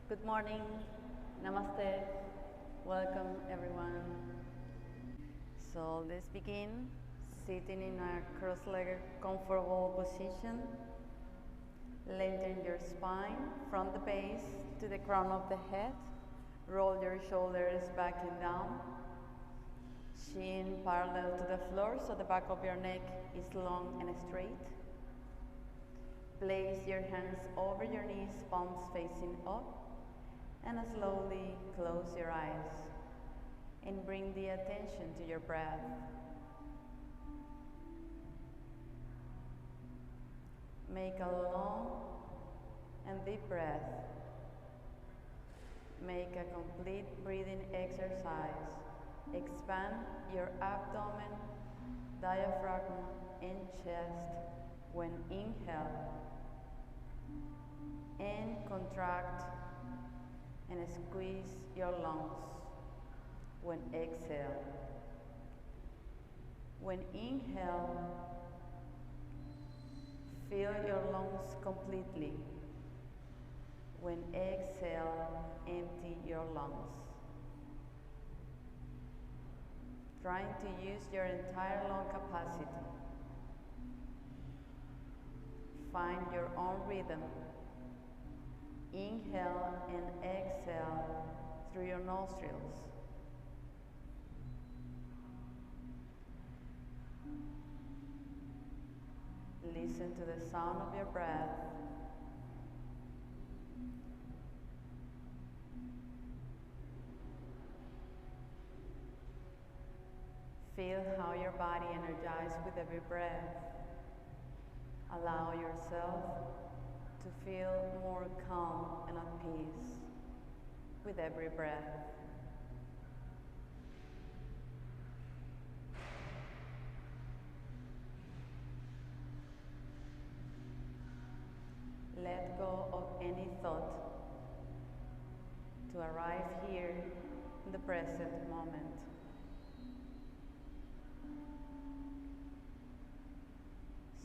Good morning, namaste, welcome everyone. So let's begin sitting in a cross-legged comfortable position. Lengthen your spine from the base to the crown of the head. Roll your shoulders back and down. Chin parallel to the floor so the back of your neck is long and straight. Place your hands over your knees, palms facing up. And slowly close your eyes and bring the attention to your breath. Make a long and deep breath. Make a complete breathing exercise. Expand your abdomen, diaphragm, and chest when inhale, and contract and squeeze your lungs when exhale. When inhale, fill your lungs completely. When exhale, empty your lungs. Trying to use your entire lung capacity. Find your own rhythm. Inhale and exhale through your nostrils. Listen to the sound of your breath. Feel how your body energizes with every breath. Allow yourself to feel more calm and at peace with every breath. Let go of any thought to arrive here in the present moment.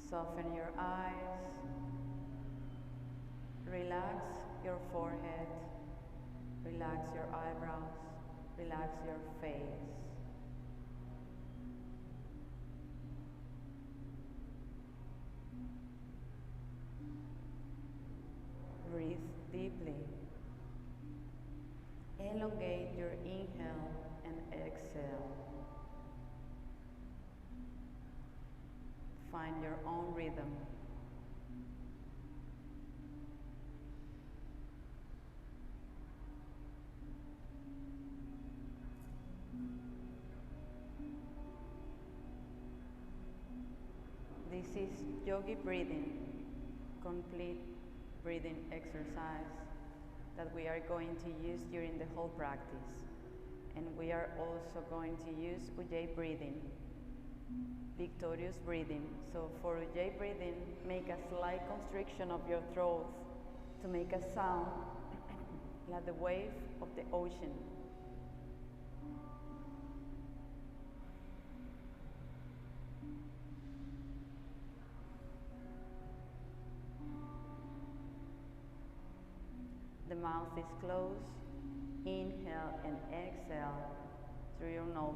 Soften your eyes. Relax your forehead, relax your eyebrows, relax your face. Breathe deeply. Elongate your inhale and exhale. Find your own rhythm. This is yogi breathing, complete breathing exercise that we are going to use during the whole practice. And we are also going to use Ujjayi breathing, victorious breathing. So for Ujjayi breathing, make a slight constriction of your throat to make a sound like the wave of the ocean. The mouth is closed. Inhale and exhale through your nose.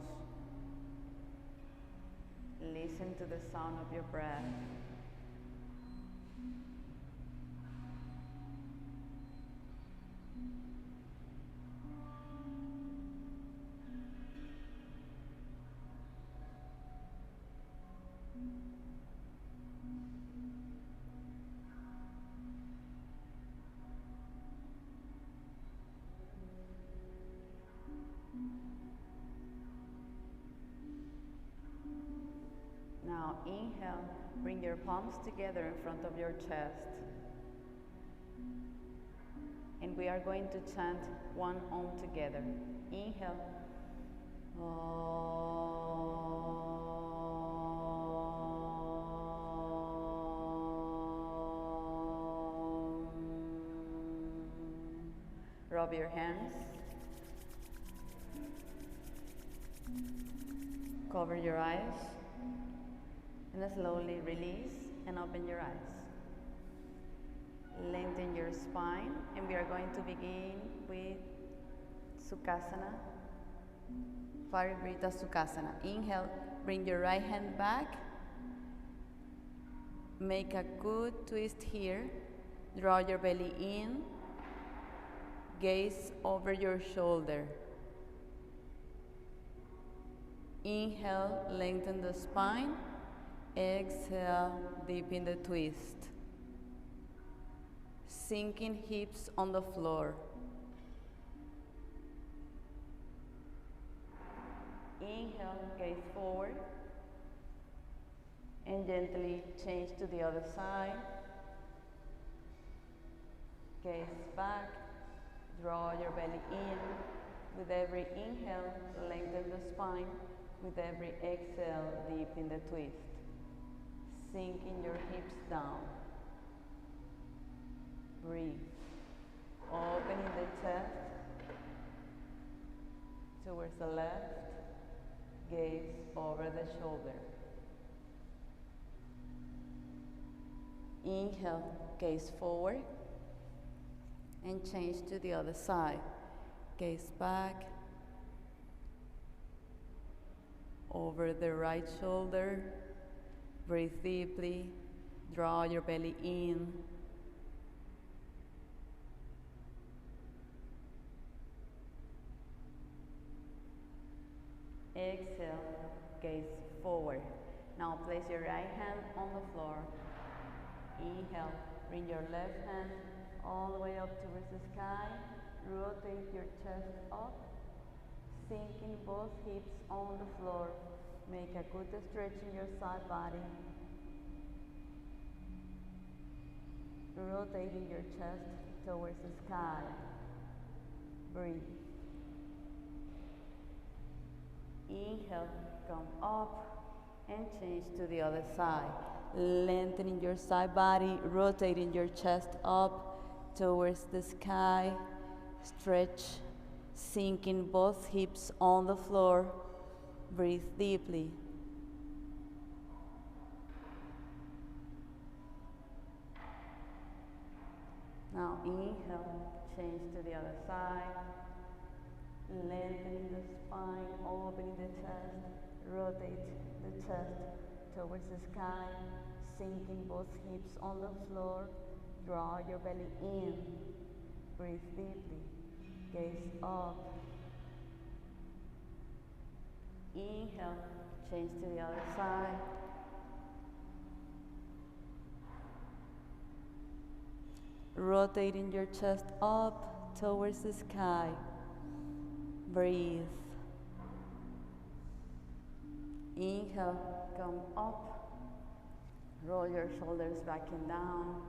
Listen to the sound of your breath. Now inhale, bring your palms together in front of your chest. And we are going to chant one Om together. Inhale. Om. Rub your hands. Cover your eyes. And slowly release and open your eyes. Lengthen your spine, and we are going to begin with Sukhasana, Parivrita Sukhasana. Inhale, bring your right hand back. Make a good twist here. Draw your belly in. Gaze over your shoulder. Inhale, lengthen the spine. Exhale, deepen the twist. Sinking hips on the floor. Inhale, gaze forward. And gently change to the other side. Gaze back. Draw your belly in. With every inhale, lengthen the spine. With every exhale, deepen the twist. Sinking your hips down. Breathe. Opening the chest towards the left. Gaze over the shoulder. Inhale, gaze forward. And change to the other side. Gaze back. Over the right shoulder. Breathe deeply. Draw your belly in. Exhale, gaze forward. Now place your right hand on the floor. Inhale, bring your left hand all the way up towards the sky. Rotate your chest up, sinking both hips on the floor. Make a good stretch in your side body. Rotating your chest towards the sky. Breathe. Inhale, come up and change to the other side. Lengthening your side body, rotating your chest up towards the sky. Stretch, sinking both hips on the floor. Breathe deeply. Now inhale, change to the other side. Lengthening the spine, opening the chest, rotate the chest towards the sky, sinking both hips on the floor, draw your belly in, breathe deeply, gaze up. Inhale, change to the other side. Rotating your chest up towards the sky. Breathe. Inhale, come up. Roll your shoulders back and down.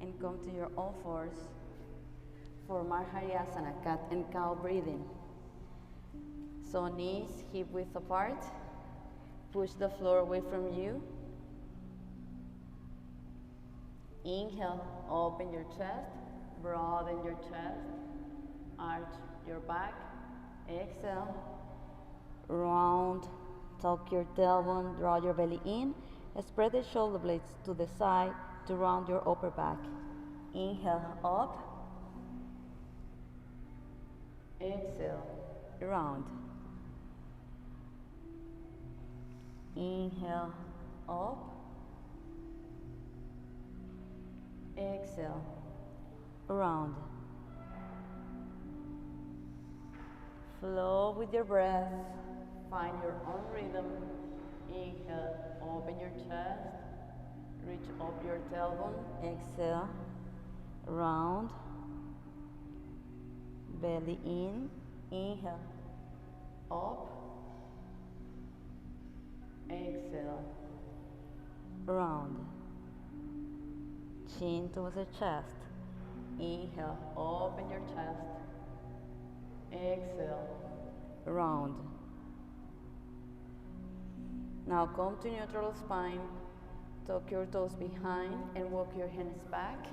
And come to your all fours for Asana, cat and cow breathing. So knees hip width apart. Push the floor away from you. Inhale, open your chest. Broaden your chest. Arch your back. Exhale, round, tuck your tailbone, draw your belly in, spread the shoulder blades to the side to round your upper back. Inhale, up, exhale, round. Inhale, up, exhale, round. Flow with your breath. Find your own rhythm. Inhale, open your chest. Reach up your tailbone. Exhale, round. Belly in. Inhale, up. Exhale, round. Chin towards the chest. Inhale, open your chest. Exhale, round. Now come to neutral spine. Tuck your toes behind and walk your hands back.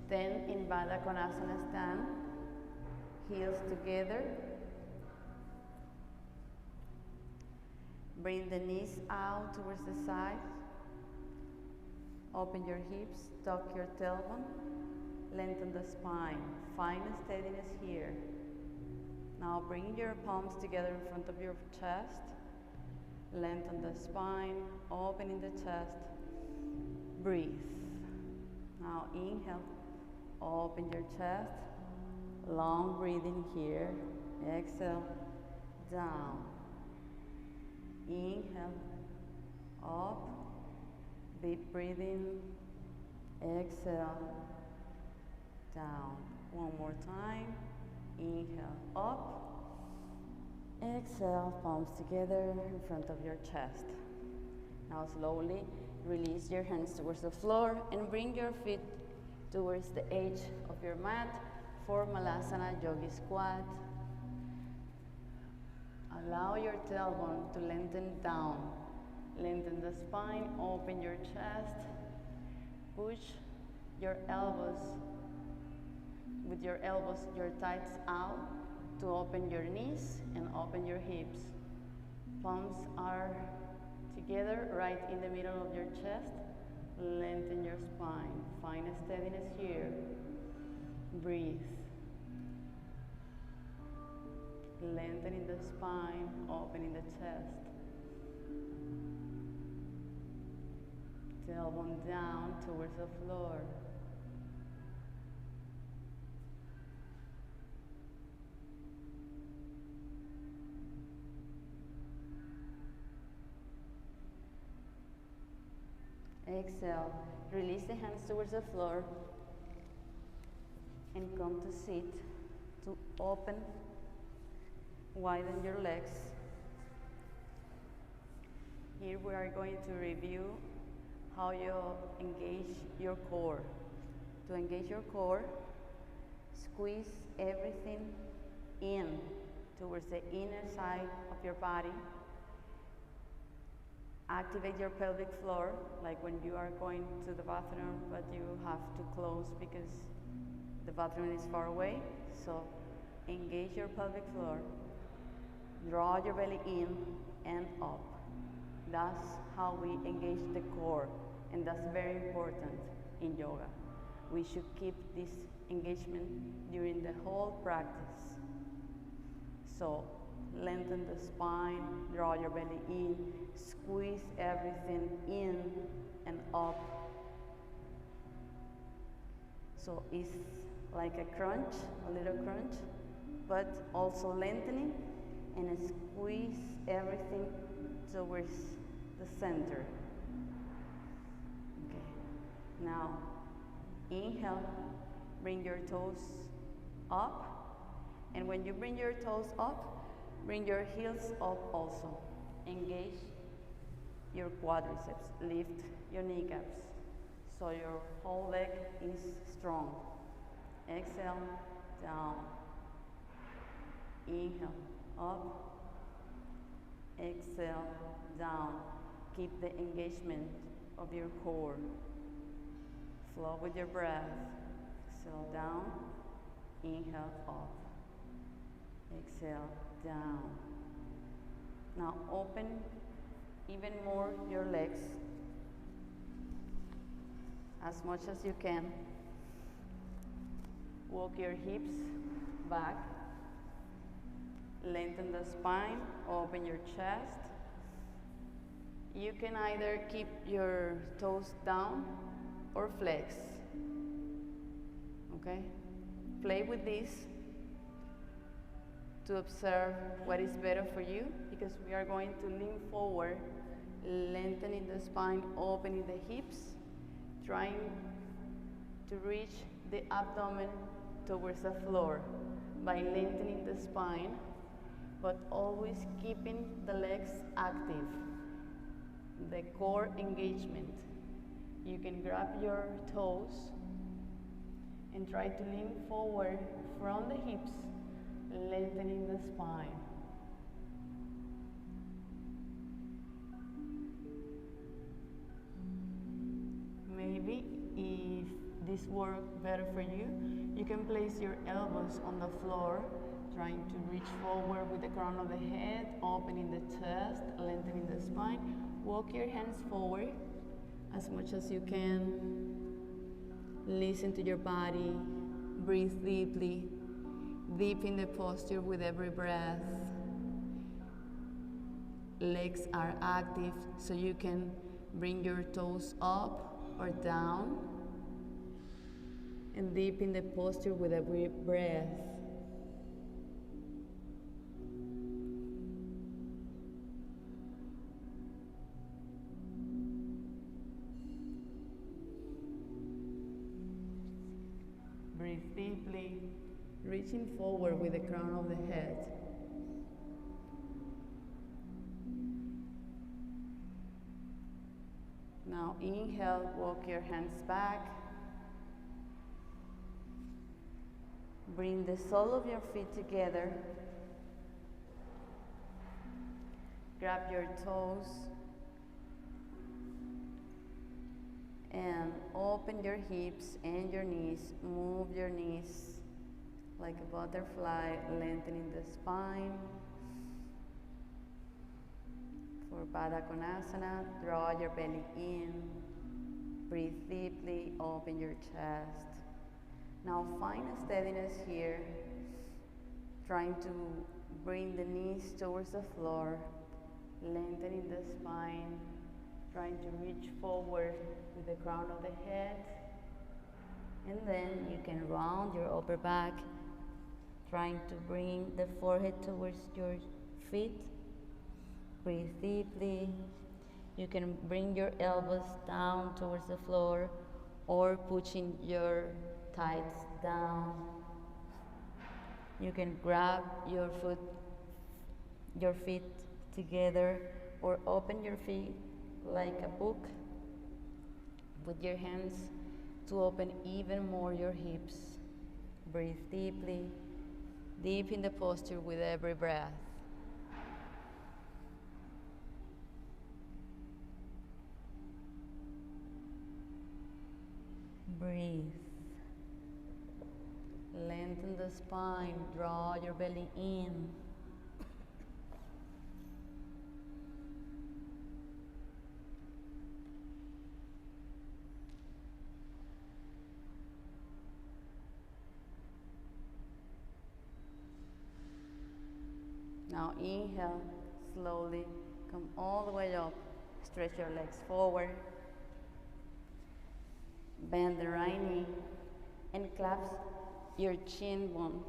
Stand in Baddha Konasana stand. Heels together. Bring the knees out towards the side. Open your hips, tuck your tailbone, lengthen the spine. Find steadiness here. Now bring your palms together in front of your chest. Lengthen the spine, opening the chest. Breathe. Now inhale, open your chest. Long breathing here. Exhale, down. Inhale, up. Deep breathing. Exhale, down. One more time. Inhale, up. Exhale, palms together in front of your chest. Now slowly release your hands towards the floor and bring your feet towards the edge of your mat for Malasana Yogi Squat. Allow your tailbone to lengthen down. Lengthen the spine, open your chest. Push your elbows, with your elbows, your thighs out to open your knees and open your hips. Palms are together right in the middle of your chest. Lengthen your spine. Find a steadiness here. Breathe. Lengthening the spine, opening the chest. Tailbone down towards the floor. Exhale, release the hands towards the floor and come to sit, to open, widen your legs. Here we are going to review how you engage your core. To engage your core, squeeze everything in towards the inner side of your body. Activate your pelvic floor, like when you are going to the bathroom, but you have to close because the bathroom is far away. So engage your pelvic floor. Draw your belly in and up. That's how we engage the core, and that's very important in yoga. We should keep this engagement during the whole practice. So lengthen the spine, draw your belly in, squeeze everything in and up. So it's like a crunch, a little crunch, but also lengthening, and squeeze everything towards the center. Okay. Now, inhale, bring your toes up, and when you bring your toes up, bring your heels up also. Engage your quadriceps, lift your kneecaps so your whole leg is strong. Exhale, down. Inhale, up. Exhale, down. Keep the engagement of your core. Flow with your breath. Exhale, down. Inhale, up. Exhale, down. Now open even more your legs as much as you can. Walk your hips back. Lengthen the spine, open your chest. You can either keep your toes down or flex. Okay? Play with this to observe what is better for you, because we are going to lean forward, lengthening the spine, opening the hips, trying to reach the abdomen towards the floor by lengthening the spine, but always keeping the legs active, the core engagement. You can grab your toes and try to lean forward from the hips, lengthening the spine. Maybe if this works better for you, you can place your elbows on the floor, trying to reach forward with the crown of the head, opening the chest, lengthening the spine. Walk your hands forward, as much as you can. Listen to your body. Breathe deeply. Deep in the posture with every breath. Legs are active, so you can bring your toes up or down. And deep in the posture with every breath. Breathe deeply, reaching forward with the crown of the head. Now inhale, walk your hands back. Bring the sole of your feet together. Grab your toes and open your hips and your knees. Move your knees like a butterfly, lengthening the spine. For Baddha Konasana, draw your belly in. Breathe deeply, open your chest. Now find a steadiness here, trying to bring the knees towards the floor, lengthening the spine, trying to reach forward with the crown of the head. And then you can round your upper back, trying to bring the forehead towards your feet. Breathe deeply. You can bring your elbows down towards the floor or pushing your thighs down. You can grab your feet together or open your feet like a book with your hands to open even more your hips. Breathe deeply, deep in the posture with every breath. Breathe. Lengthen the spine, draw your belly in. Now inhale, slowly come all the way up. Stretch your legs forward. Bend the right knee and clasp your chin bone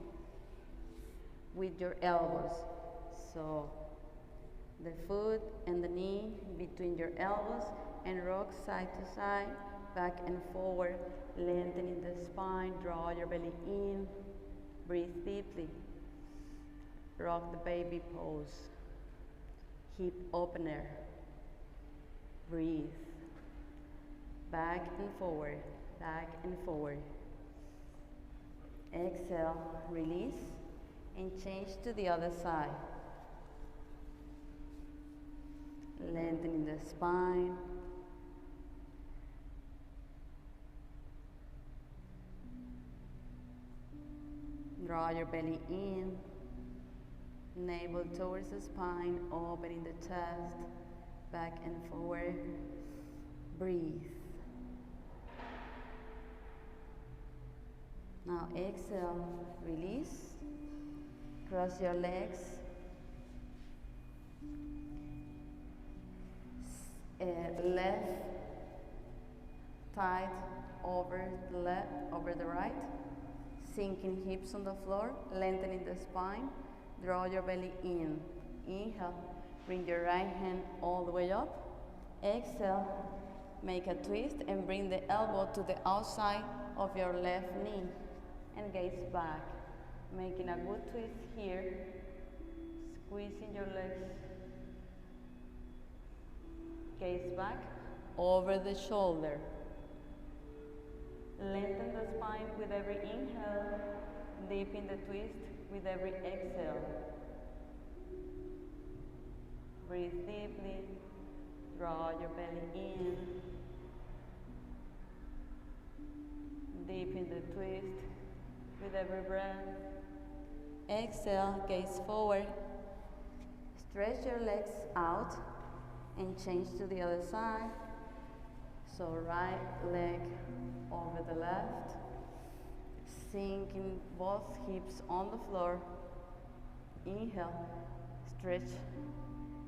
with your elbows. So the foot and the knee between your elbows and rock side to side, back and forward, lengthening the spine, draw your belly in, breathe deeply. Rock the baby pose, hip opener, breathe. Back and forward, back and forward. Exhale, release, and change to the other side. Lengthening the spine. Draw your belly in. Navel towards the spine, opening the chest, back and forward. Breathe. Now exhale, release, cross your legs, left thigh over the left, over the right, sinking hips on the floor, lengthening the spine, draw your belly in. Inhale, bring your right hand all the way up. Exhale, make a twist and bring the elbow to the outside of your left knee. And gaze back, making a good twist here, squeezing your legs, gaze back, over the shoulder. Lengthen the spine with every inhale, deepen the twist with every exhale. Breathe deeply, draw your belly in, deepen the twist with every breath. Exhale, gaze forward. Stretch your legs out and change to the other side. So right leg over the left, sinking both hips on the floor. Inhale, stretch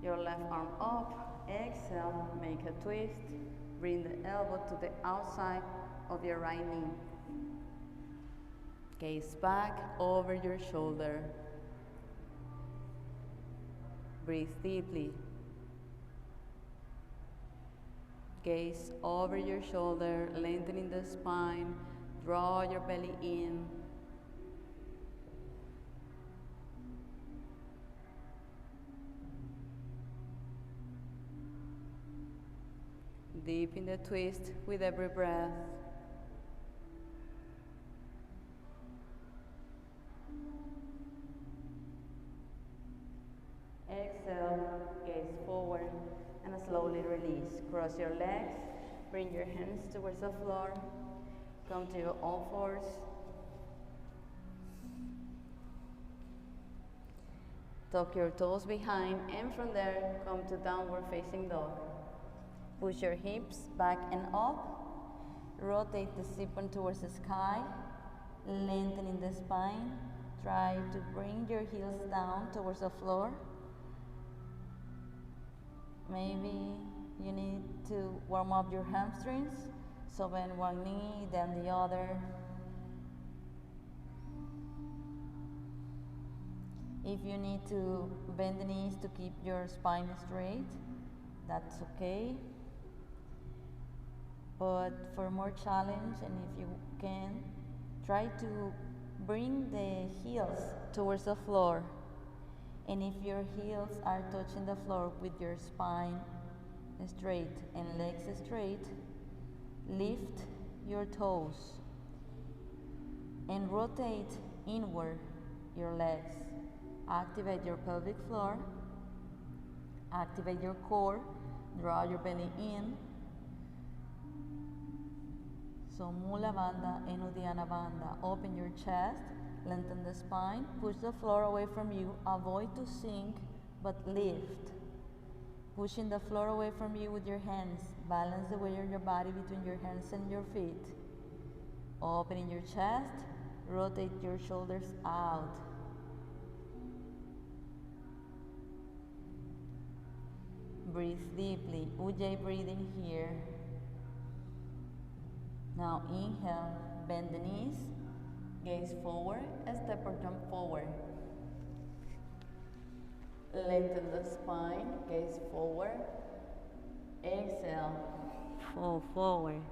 your left arm up. Exhale, make a twist. Bring the elbow to the outside of your right knee. Gaze back over your shoulder. Breathe deeply. Gaze over your shoulder, lengthening the spine. Draw your belly in. Deepen the twist with every breath. Exhale, gaze forward and slowly release. Cross your legs, bring your hands towards the floor. Come to your all fours. Tuck your toes behind, and from there, come to downward facing dog. Push your hips back and up. Rotate the sit-bone towards the sky, lengthening the spine. Try to bring your heels down towards the floor. Maybe you need to warm up your hamstrings, so bend one knee, then the other. If you need to bend the knees to keep your spine straight, that's okay. But for more challenge, and if you can, try to bring the heels towards the floor. And if your heels are touching the floor with your spine straight and legs straight, lift your toes and rotate inward your legs. Activate your pelvic floor, activate your core, draw your belly in. So Mula Bandha and Uddiyana Bandha. Open your chest, lengthen the spine, push the floor away from you, avoid to sink, but lift. Pushing the floor away from you with your hands, balance the weight of your body between your hands and your feet. Opening your chest, rotate your shoulders out. Breathe deeply, Ujjayi breathing here. Now inhale, bend the knees, gaze forward, step or jump forward. Lengthen the spine, gaze forward. Exhale, fall forward.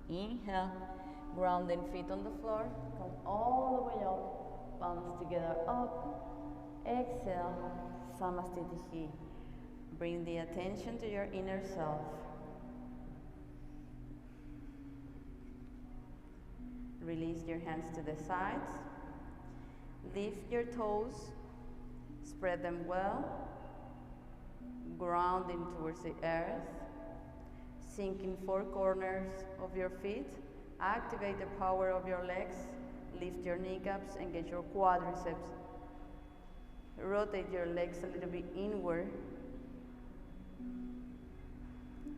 Inhale, grounding feet on the floor, come all the way up, palms together up. Exhale, Samastitihi. Bring the attention to your inner self. Release your hands to the sides. Lift your toes. Spread them well. Grounding towards the earth. Sink in four corners of your feet. Activate the power of your legs. Lift your kneecaps, engage your quadriceps. Rotate your legs a little bit inward.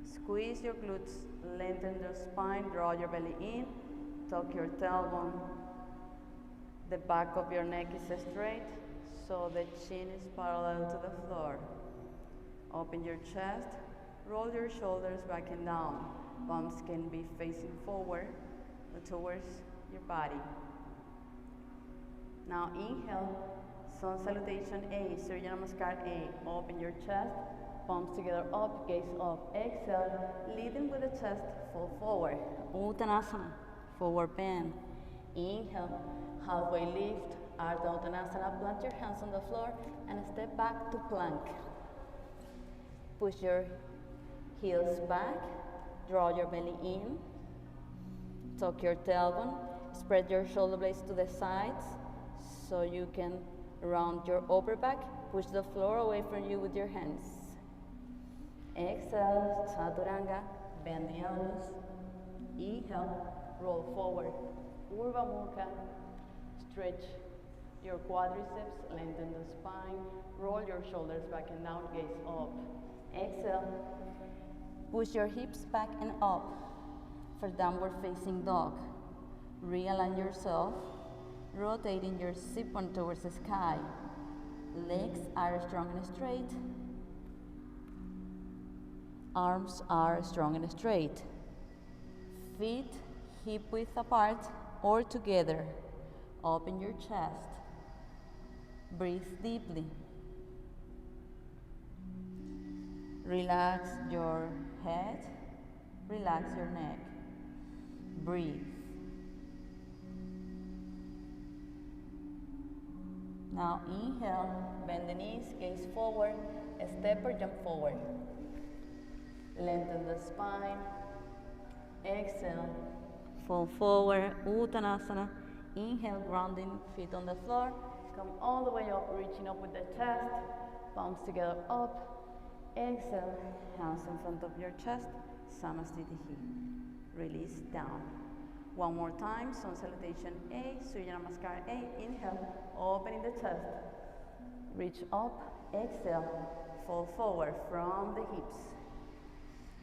Squeeze your glutes, lengthen the spine, draw your belly in, tuck your tailbone. The back of your neck is straight, so the chin is parallel to the floor. Open your chest, roll your shoulders back and down. Palms can be facing forward or towards your body. Now inhale, Sun Salutation A, Surya Namaskar A. Open your chest, palms together up, gaze up. Exhale, leading with the chest, fall forward. Uttanasana, forward bend. Inhale, halfway lift, Ardha Uttanasana. Plant your hands on the floor and step back to plank. Push your heels back, draw your belly in, tuck your tailbone, spread your shoulder blades to the sides so you can round your upper back, push the floor away from you with your hands. Exhale, Chaturanga, bend the elbows. Inhale, roll forward, Urdhva Mukha, stretch your quadriceps, lengthen the spine, roll your shoulders back and down, gaze up. Exhale, push your hips back and up. for downward facing dog. Realign yourself, rotating your sit-bone towards the sky. Legs are strong and straight. Arms are strong and straight. Feet hip width apart or together. Open your chest. Breathe deeply. Relax your head. Relax your neck. Breathe. Now inhale, bend the knees, gaze forward, step or jump forward. Lengthen the spine. Exhale, fall forward, Uttanasana. Inhale, grounding, feet on the floor. Come all the way up, reaching up with the chest. Palms together up. Exhale, hands in front of your chest. Samastitihi. Release down. One more time, Sun Salutation A, Surya Namaskar A. Inhale, opening the chest. Reach up, exhale, fall forward from the hips.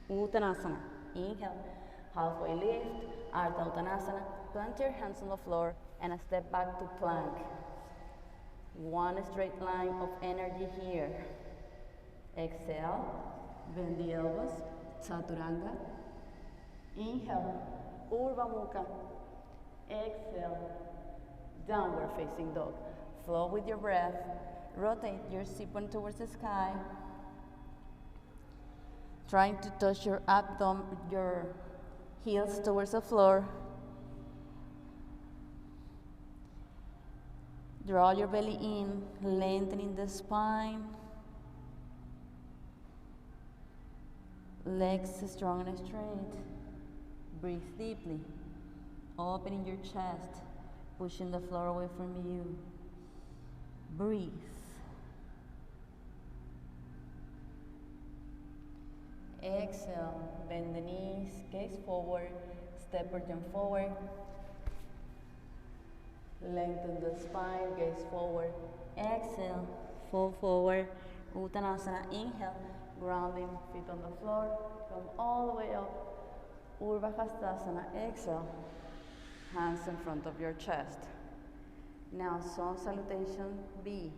Uttanasana. Inhale, halfway lift, Ardha Uttanasana. Plant your hands on the floor and a step back to plank. One straight line of energy here. Exhale, bend the elbows, Chaturanga. Inhale, Urdhva Mukha. Exhale, downward facing dog. Flow with your breath. Rotate your sit-bone towards the sky. Trying to touch your abdomen, your heels towards the floor. Draw your belly in, lengthening the spine. Legs strong and straight. Breathe deeply. Opening your chest, pushing the floor away from you. Breathe. Exhale, bend the knees, gaze forward, step or jump forward. Lengthen the spine, gaze forward. Exhale, fall forward, Uttanasana. Inhale, grounding, feet on the floor. Come all the way up, Urdhva Hastasana. Exhale, hands in front of your chest. Now, Sun Salutation B.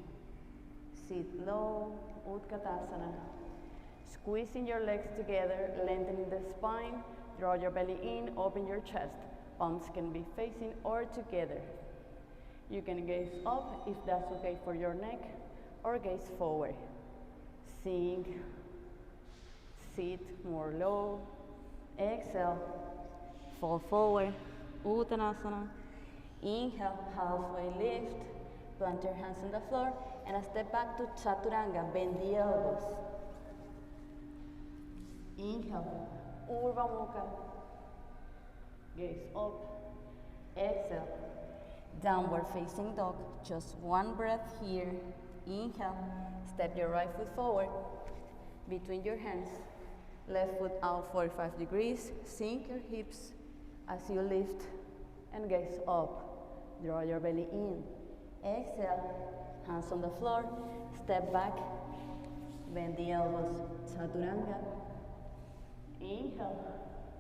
Sit low, Utkatasana. Squeezing your legs together, lengthening the spine. Draw your belly in, open your chest. Palms can be facing or together. You can gaze up if that's okay for your neck, or gaze forward. Sink, sit more low. Exhale, fall forward, Uttanasana. Inhale, halfway lift. Plant your hands on the floor and a step back to Chaturanga. Bend the elbows. Inhale, Urdhva Mukha. Gaze up. Exhale, downward facing dog. Just one breath here. Inhale, step your right foot forward between your hands. Left foot out 45 degrees. Sink your hips as you lift and gaze up. Draw your belly in. Exhale, hands on the floor. Step back. Bend the elbows. Chaturanga. Inhale,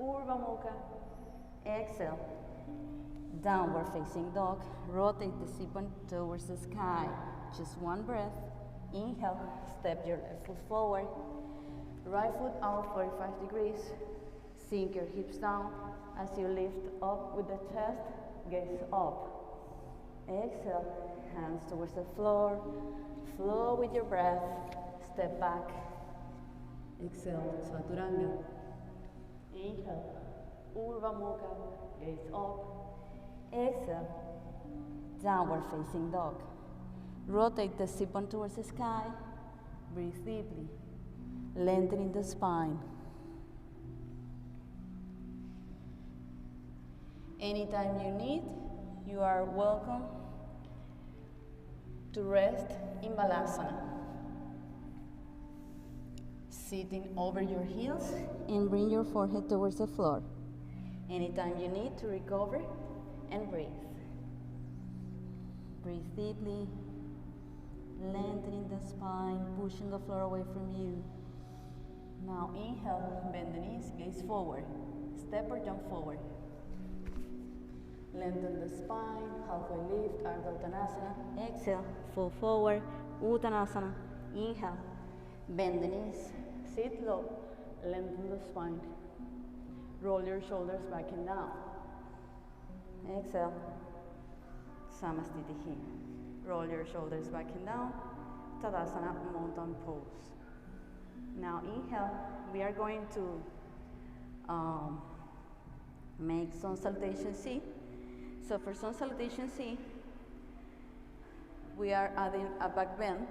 Urdhva Mukha. Exhale, downward facing dog. Rotate the sit-bone towards the sky. Just one breath. Inhale, step your left foot forward. Right foot out 45 degrees. Sink your hips down as you lift up with the chest. Gaze up. Exhale, hands towards the floor. Flow with your breath. Step back. Exhale, Chaturanga. Inhale, Urdhva Mukha. Gaze up. Exhale, downward facing dog. Rotate the sit-bone towards the sky. Breathe deeply, lengthening the spine. Anytime you need, you are welcome to rest in Balasana. Sitting over your heels and bring your forehead towards the floor. Anytime you need to recover and breathe. Breathe deeply, lengthening the spine, pushing the floor away from you. Now inhale, bend the knees, gaze forward. step or jump forward. Lengthen the spine, halfway lift, Ardha Uttanasana. Exhale, fall forward, Uttanasana. Inhale, bend the knees, sit low, lengthen the spine. Roll your shoulders back and down. Exhale, Samasthiti here. Roll your shoulders back and down, Tadasana, mountain pose. Now inhale, we are going to make sun salutation C. So for sun salutation C, we are adding a back bend.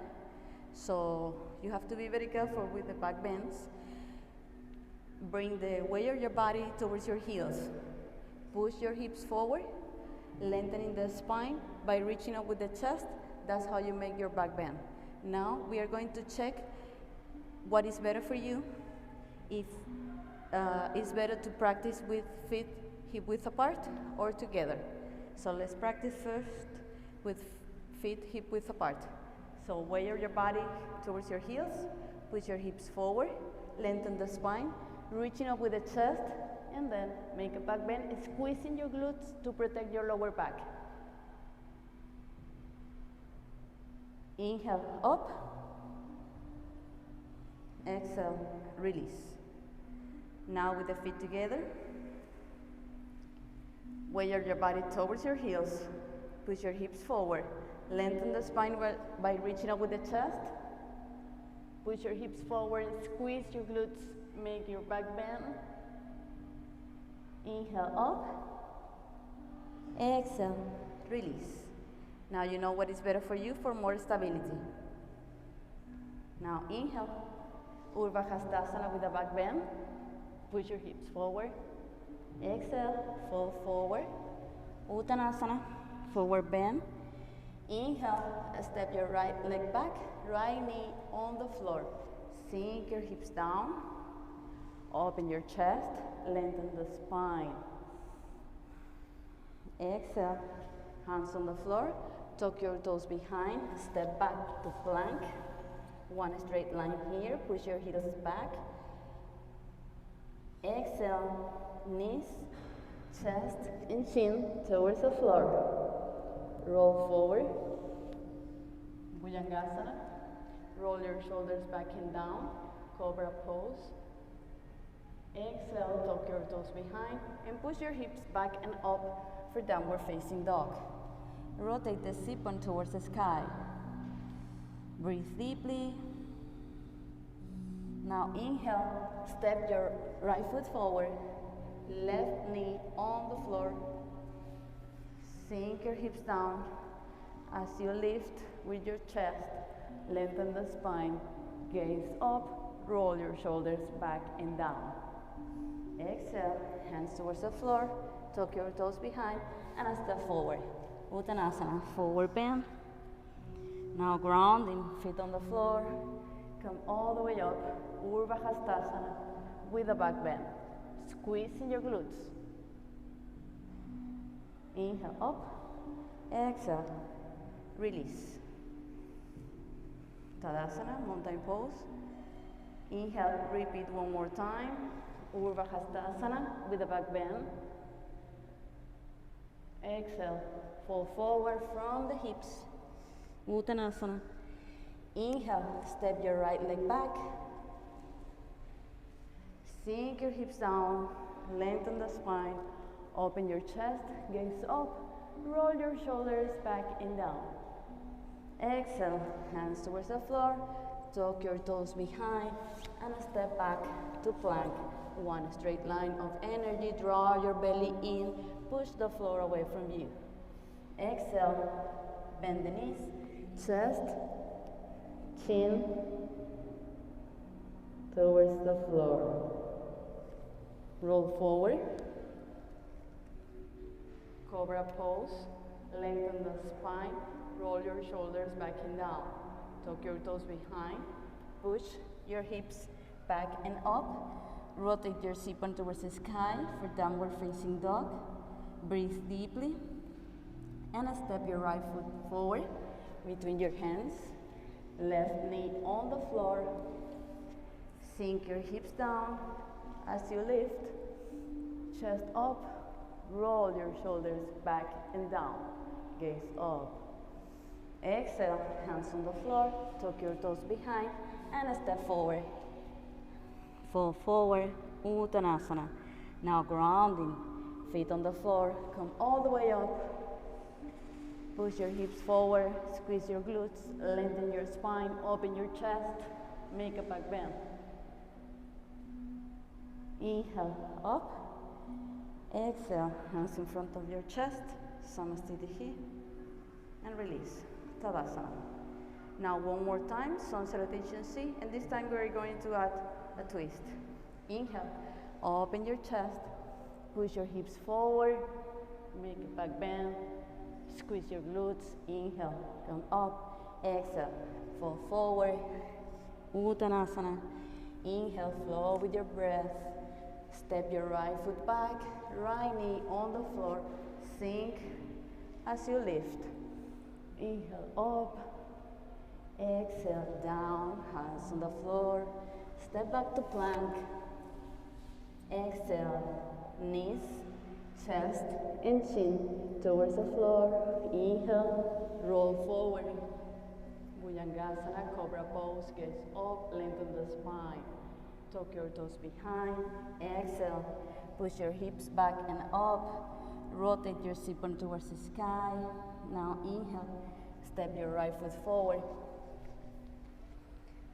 So you have to be very careful with the back bends. Bring the weight of your body towards your heels. Push your hips forward, lengthening the spine by reaching up with the chest. That's how you make your back bend. Now we are going to check what is better for you. If it's better to practice with feet hip width apart or together. So let's practice first with feet hip width apart. So weight your body towards your heels, push your hips forward, lengthen the spine, reaching up with the chest, and then make a back bend, squeezing your glutes to protect your lower back. Inhale, up. Exhale, release. Now with the feet together, weight your body towards your heels, push your hips forward, lengthen the spine by reaching up with the chest, push your hips forward, squeeze your glutes, make your back bend. Inhale, up. Exhale, release. Now you know what is better for you for more stability. Now inhale, Urdhva Hastasana with a back bend. Push your hips forward. Exhale, fall forward. Uttanasana, forward bend. Inhale, step your right leg back, right knee on the floor. Sink your hips down. Open your chest, lengthen the spine. Exhale, hands on the floor. Tuck your toes behind, step back to plank. One straight line here, push your heels back. Exhale, knees, chest, and chin towards the floor. Roll forward. Bhujangasana. Roll your shoulders back and down. Cobra pose. Exhale, tuck your toes behind and push your hips back and up for downward facing dog. Rotate the sit-bone towards the sky. Breathe deeply. Now inhale, step your right foot forward, left knee on the floor. Sink your hips down as you lift with your chest. Lengthen the spine, gaze up, roll your shoulders back and down. Exhale, hands towards the floor, tuck your toes behind, and a step forward. Uttanasana, forward bend. Now grounding, feet on the floor. Come all the way up, Urdhva Hastasana with a back bend. Squeezing your glutes. Inhale, up. Exhale, release. Tadasana, mountain pose. Inhale, repeat one more time. Urdhva Hastasana with a back bend. Exhale, fall forward from the hips. Uttanasana. Inhale, step your right leg back. Sink your hips down, lengthen the spine, open your chest, gaze up, roll your shoulders back and down. Exhale, hands towards the floor, tuck your toes behind, and a step back to plank. One straight line of energy, draw your belly in, push the floor away from you. Exhale, bend the knees, chest, chin towards the floor. Roll forward. Cobra pose. Lengthen the spine. Roll your shoulders back and down. Tuck your toes behind. Push your hips back and up. Rotate your sit-bone towards the sky for downward facing dog. Breathe deeply. And step your right foot forward between your hands. Left knee on the floor. Sink your hips down as you lift. Chest up, roll your shoulders back and down. Gaze up. Exhale, hands on the floor, tuck your toes behind and step forward. Fall forward, Uttanasana. Now grounding, feet on the floor, come all the way up. Push your hips forward, squeeze your glutes, lengthen your spine, open your chest, make a back bend. Inhale, up. Exhale, hands in front of your chest, Samasthiti, and release, Tadasana. Now one more time, sun salutation C, and this time we're going to add a twist. Inhale, open your chest, push your hips forward, make a back bend, squeeze your glutes, inhale, come up, exhale, fall forward, Uttanasana. Inhale, flow with your breath. Step your right foot back, right knee on the floor, sink as you lift. Inhale up, exhale down, hands on the floor, step back to plank. Exhale, knees, chest and chin towards the floor. Inhale, roll forward. Bhujangasana, cobra pose, gaze up, lengthen the spine. Tuck your toes behind. Exhale, push your hips back and up. Rotate your sit-bone towards the sky. Now inhale, step your right foot forward.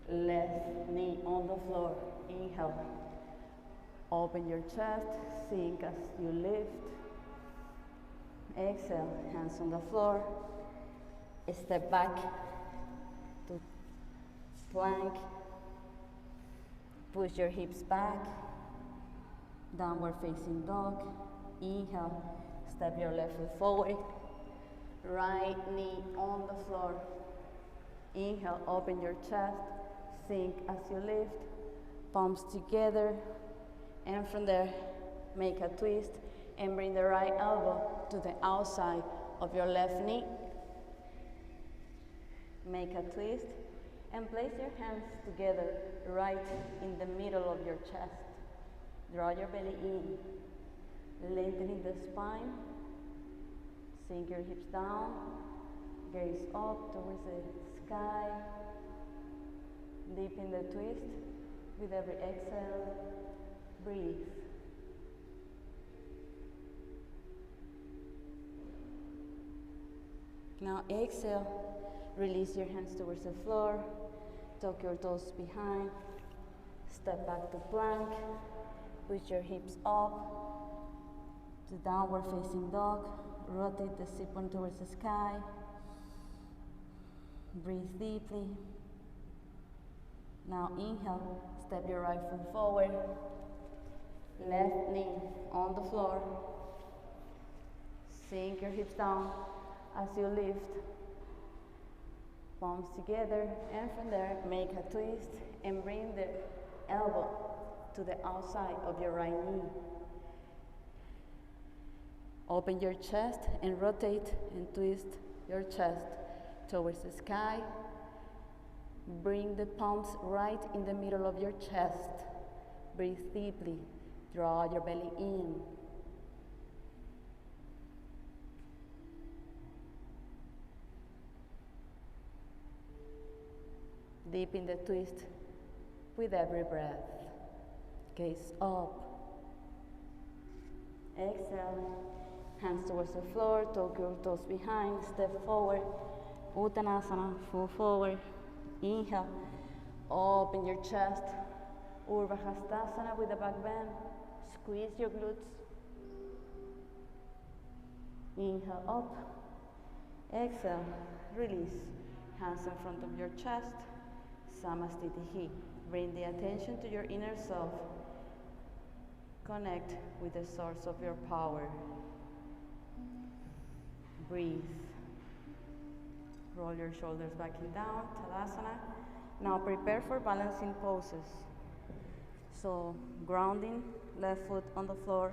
Left knee on the floor. Inhale. Open your chest, sink as you lift. Exhale, hands on the floor. Step back to plank. Push your hips back. Downward facing dog. Inhale, step your left foot forward. Right knee on the floor. Inhale, open your chest, sink as you lift. Palms together. And from there, make a twist and bring the right elbow to the outside of your left knee. Make a twist and place your hands together right in the middle of your chest. Draw your belly in, lengthening the spine. Sink your hips down, gaze up towards the sky. Deepen the twist with every exhale. Breathe. Now exhale, release your hands towards the floor, tuck your toes behind, step back to plank, push your hips up to downward facing dog, rotate the sit-bone towards the sky, breathe deeply. Now inhale, step your right foot forward, left knee on the floor. Sink your hips down as you lift. Palms together, and from there make a twist and bring the elbow to the outside of your right knee. Open your chest and rotate and twist your chest towards the sky. Bring the palms right in the middle of your chest. Breathe deeply. Draw your belly in. Deepen the twist with every breath. Gaze up. Exhale. Hands towards the floor, tuck your toes behind, step forward. Uttanasana, fall forward. Inhale. Open your chest. Urdhva Hastasana with a back bend. Squeeze your glutes. Inhale up. Exhale. Release. Hands in front of your chest. Samasthiti. Bring the attention to your inner self. Connect with the source of your power. Breathe. Roll your shoulders back and down, Tadasana. Now prepare for balancing poses. So grounding, left foot on the floor.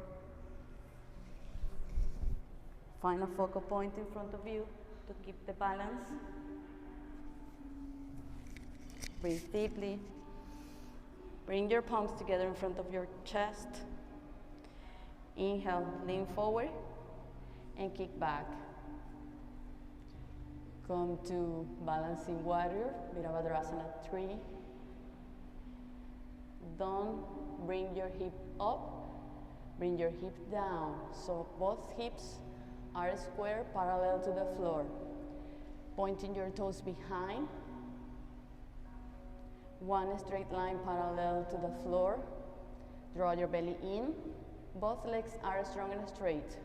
Find a focal point in front of you to keep the balance. Breathe deeply. Bring your palms together in front of your chest. Inhale, lean forward and kick back. Come to balancing warrior, Virabhadrasana 3. Don't bring your hip up, bring your hip down. So both hips are square, parallel to the floor. Pointing your toes behind. One straight line parallel to the floor. Draw your belly in. Both legs are strong and straight.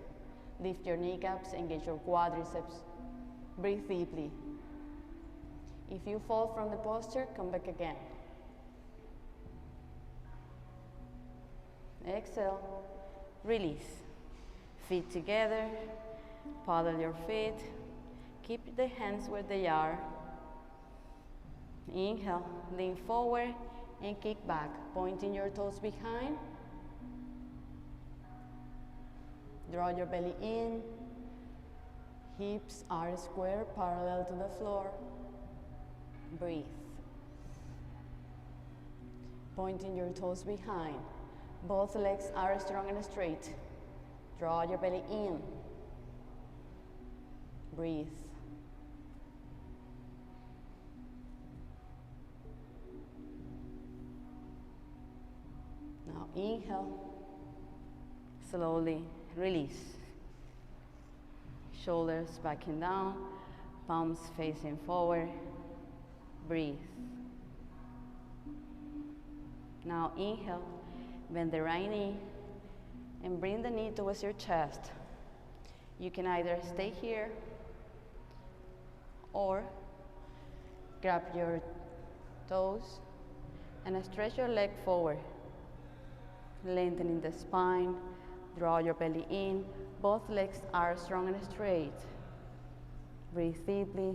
Lift your kneecaps, engage your quadriceps. Breathe deeply. If you fall from the posture, come back again. Exhale, release. Feet together, paddle your feet. Keep the hands where they are. Inhale, lean forward and kick back, pointing your toes behind. Draw your belly in. Hips are square, parallel to the floor. Breathe. Pointing your toes behind. Both legs are strong and straight. Draw your belly in. Breathe. Now inhale. Slowly release. Shoulders backing down, palms facing forward. Breathe. Now inhale, bend the right knee and bring the knee towards your chest. You can either stay here or grab your toes and stretch your leg forward. Lengthening the spine, draw your belly in. Both legs are strong and straight. Breathe deeply.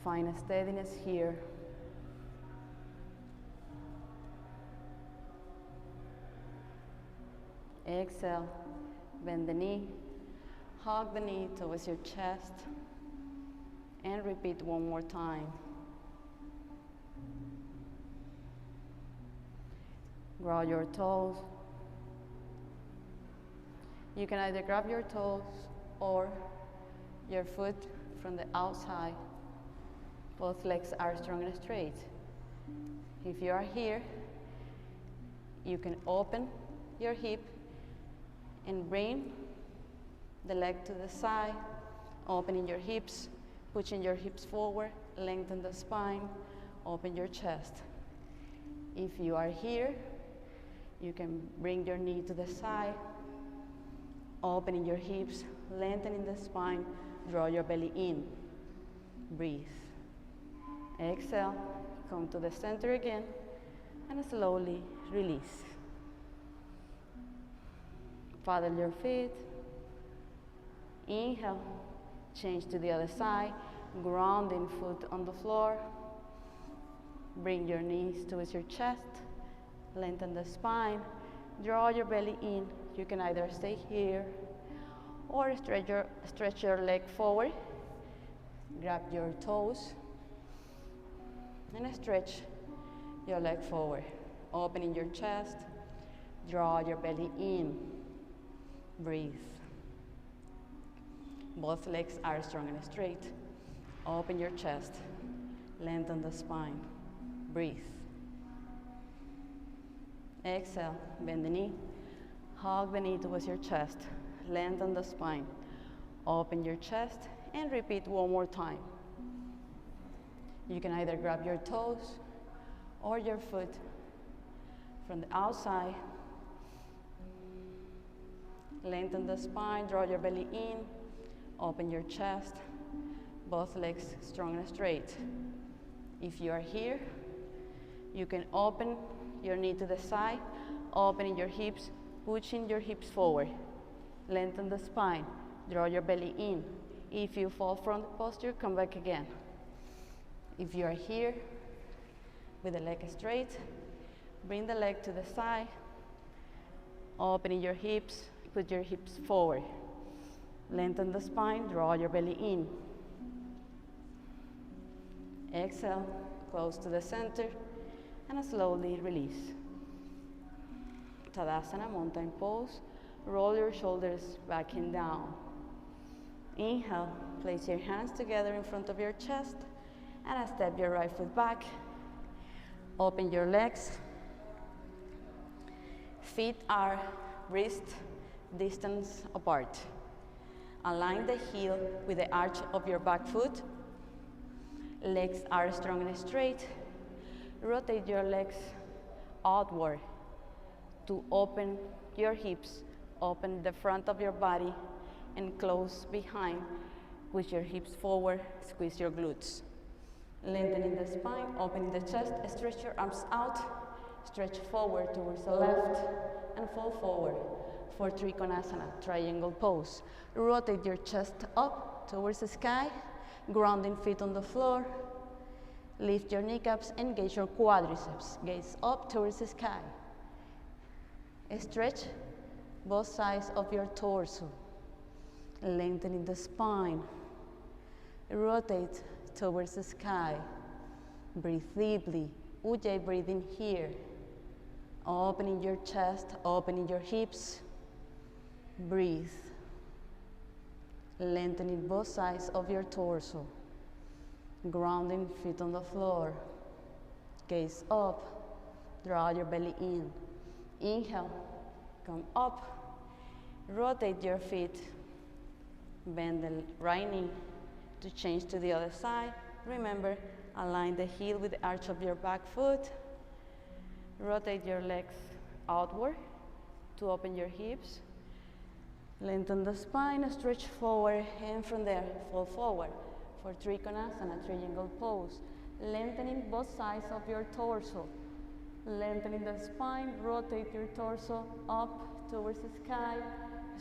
Find a steadiness here. Exhale, bend the knee, hug the knee towards your chest, and repeat one more time. Grow your toes. You can either grab your toes or your foot from the outside. Both legs are strong and straight. If you are here, you can open your hip and bring the leg to the side, opening your hips, pushing your hips forward, lengthen the spine, open your chest. If you are here, you can bring your knee to the side, opening your hips, lengthening the spine, draw your belly in. Breathe. Exhale, come to the center again, and slowly release. Paddle your feet. Inhale, change to the other side, grounding foot on the floor. Bring your knees towards your chest, lengthen the spine, draw your belly in. You can either stay here or stretch your leg forward, grab your toes, and stretch your leg forward, opening your chest, draw your belly in. Breathe. Both legs are strong and straight. Open your chest, lengthen the spine. Breathe. Exhale, bend the knee, hug the knee towards your chest, lengthen the spine. Open your chest and repeat one more time. You can either grab your toes or your foot from the outside. Lengthen the spine, draw your belly in, open your chest, both legs strong and straight. If you are here, you can open your knee to the side, opening your hips, pushing your hips forward. Lengthen the spine, draw your belly in. If you fall from the posture, come back again. If you are here with the leg straight, bring the leg to the side, opening your hips, put your hips forward. Lengthen the spine, draw your belly in. Exhale, close to the center, and slowly release. Tadasana, mountain pose. Roll your shoulders back and down. Inhale, place your hands together in front of your chest and step your right foot back. Open your legs. Feet are wrist distance apart. Align the heel with the arch of your back foot. Legs are strong and straight. Rotate your legs outward to open your hips, open the front of your body, and close behind. Push your hips forward, squeeze your glutes. Lengthening the spine, opening the chest, stretch your arms out, stretch forward towards the left, and fall forward for Trikonasana, triangle pose. Rotate your chest up towards the sky, grounding feet on the floor. Lift your kneecaps, engage your quadriceps, gaze up towards the sky. Stretch both sides of your torso, lengthening the spine. Rotate towards the sky. Breathe deeply. Ujjayi breathing here. Opening your chest, opening your hips. Breathe. Lengthening both sides of your torso. Grounding feet on the floor. Gaze up. Draw your belly in. Inhale. Come up. Rotate your feet. Bend the right knee to change to the other side. Remember, align the heel with the arch of your back foot. Rotate your legs outward to open your hips. Lengthen the spine, stretch forward, and from there, fall forward for Trikonasana, triangle pose. Lengthening both sides of your torso. Lengthening the spine, rotate your torso up towards the sky.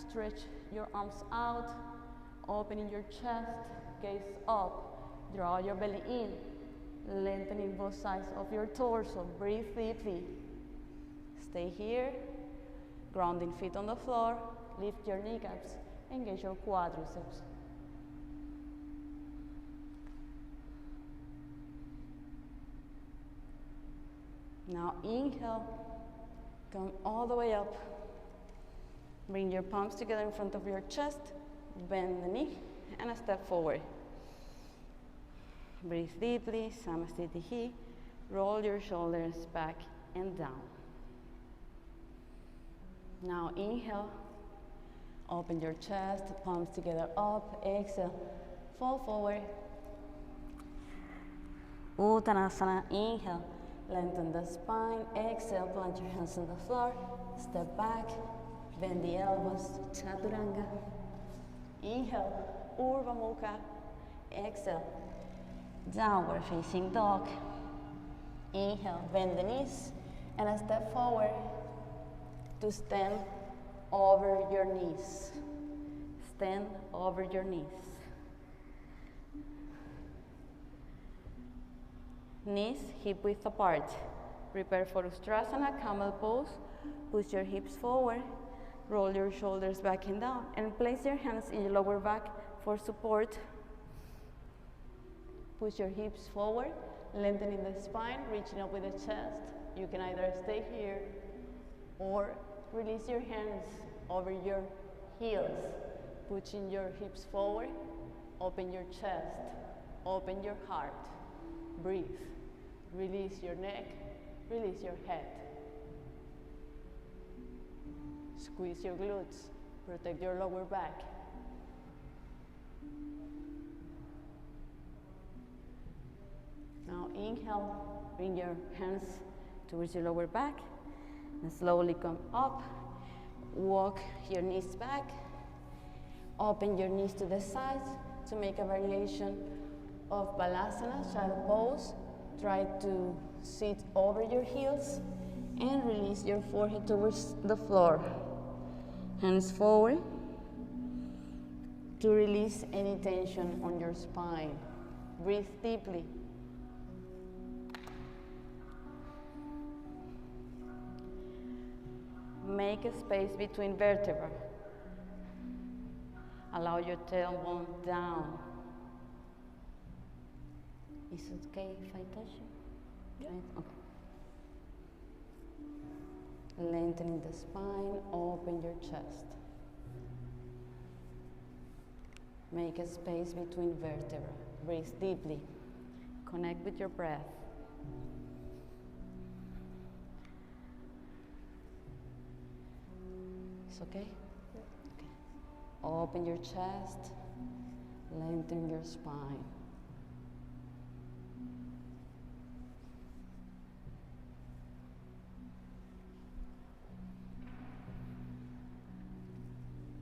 Stretch your arms out, opening your chest, gaze up, draw your belly in, lengthening both sides of your torso. Breathe deeply. Stay here, grounding feet on the floor, lift your kneecaps, engage your quadriceps. Now inhale, come all the way up. Bring your palms together in front of your chest, bend the knee, and a step forward. Breathe deeply, Samasthiti. Roll your shoulders back and down. Now inhale, open your chest, palms together up, exhale, fall forward. Uttanasana, inhale, lengthen the spine, exhale, plant your hands on the floor, step back, bend the elbows, Chaturanga. Inhale, Urdhva Mukha, exhale, downward facing dog. Inhale, bend the knees, and a step forward to stand over your knees. Stand over your knees. Knees hip width apart. Prepare for Ustrasana, camel pose. Push your hips forward. Roll your shoulders back and down, and place your hands in your lower back for support. Push your hips forward, lengthening the spine, reaching up with the chest. You can either stay here or release your hands over your heels, pushing your hips forward. Open your chest, open your heart. Breathe. Release your neck, release your head. Squeeze your glutes, protect your lower back. Now inhale, bring your hands towards your lower back, and slowly come up. Walk your knees back. Open your knees to the sides to make a variation of Balasana, child pose. Try to sit over your heels and release your forehead towards the floor. Hands forward to release any tension on your spine. Breathe deeply. Make a space between vertebrae. Allow your tailbone down. Is it okay if I touch you? Yeah. Okay. Lengthening the spine, open your chest. Make a space between vertebrae. Breathe deeply. Connect with your breath. It's okay? Okay. Open your chest. Lengthen your spine.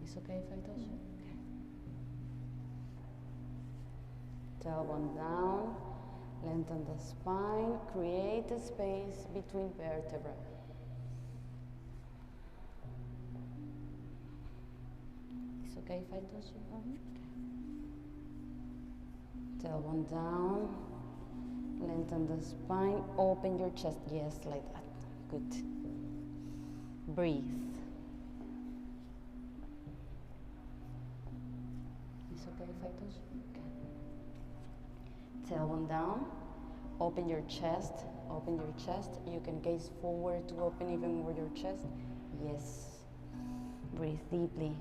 It's okay if I touch you? Okay. Tailbone down. Lengthen the spine. Create a space between vertebrae. It's okay if I touch you? Okay. Tailbone down. Lengthen the spine. Open your chest. Yes, like that. Good. Breathe. It's okay if I touch you? Okay. Tailbone down. Open your chest. Open your chest. You can gaze forward to open even more your chest. Yes. Breathe deeply.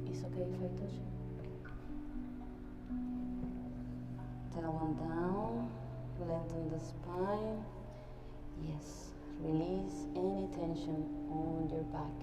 It's okay if I touch you? Tailbone down. Lengthen the spine. Yes. Release any tension on your back.